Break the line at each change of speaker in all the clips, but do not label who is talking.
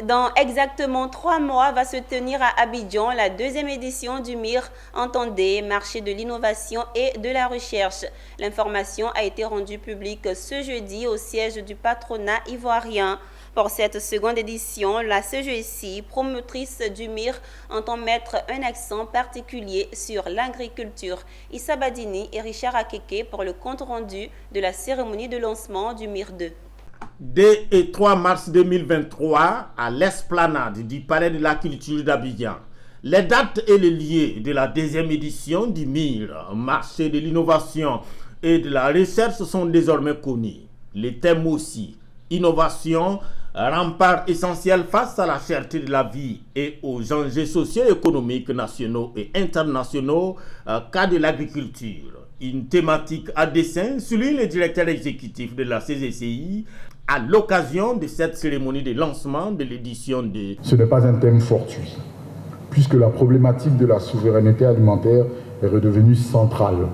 Dans exactement 3 mois va se tenir à Abidjan la 2e édition du MIR, entendez, marché de l'innovation et de la recherche. L'information a été rendue publique ce jeudi au siège du patronat ivoirien. Pour cette seconde édition, la CGSI, promotrice du MIR, entend mettre un accent particulier sur l'agriculture. Issa Badini et Richard Akeke pour le compte-rendu de la cérémonie de lancement du MIR 2.
2 et 3 mars 2023 à l'esplanade du Palais de la Culture d'Abidjan. Les dates et les lieux de la 2e édition du MIR, marché de l'innovation et de la recherche, sont désormais connus. Les thèmes aussi, innovation, rempart essentiel face à la cherté de la vie et aux enjeux socio-économiques nationaux et internationaux, cas de l'agriculture. Une thématique à dessein, souligne le directeur exécutif de la CGCI, à l'occasion de cette cérémonie de lancement de l'édition 2.
Ce n'est pas un thème fortuit, puisque la problématique de la souveraineté alimentaire est redevenue centrale,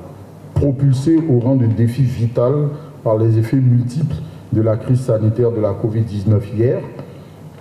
propulsée au rang de défi vital par les effets multiples de la crise sanitaire de la Covid-19 hier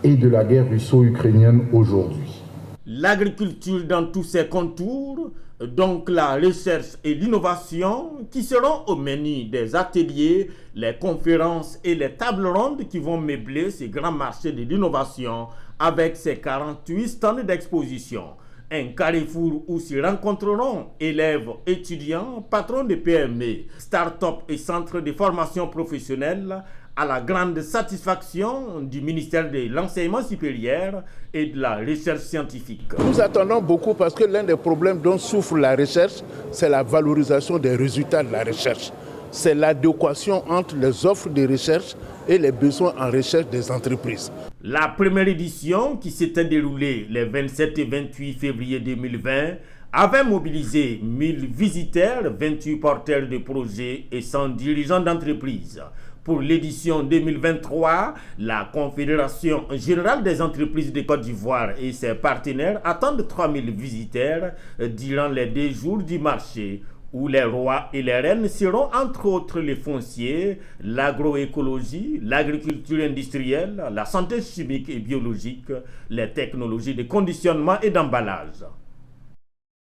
et de la guerre russo-ukrainienne aujourd'hui.
L'agriculture dans tous ses contours, donc la recherche et l'innovation qui seront au menu des ateliers, les conférences et les tables rondes qui vont meubler ces grands marchés de l'innovation avec ses 48 stands d'exposition. Un carrefour où s'y rencontreront élèves, étudiants, patrons de PME, start-up et centres de formation professionnelle, à la grande satisfaction du ministère de l'Enseignement supérieur et de la recherche scientifique.
Nous attendons beaucoup parce que l'un des problèmes dont souffre la recherche, c'est la valorisation des résultats de la recherche. C'est l'adéquation entre les offres de recherche et les besoins en recherche des entreprises.
La première édition, qui s'était déroulée les 27 et 28 février 2020, avait mobilisé 1000 visiteurs, 28 porteurs de projets et 100 dirigeants d'entreprises. Pour l'édition 2023, la Confédération générale des entreprises de Côte d'Ivoire et ses partenaires attendent 3000 visiteurs durant les 2 jours du marché, où les rois et les reines seront entre autres les fonciers, l'agroécologie, l'agriculture industrielle, la santé chimique et biologique, les technologies de conditionnement et d'emballage.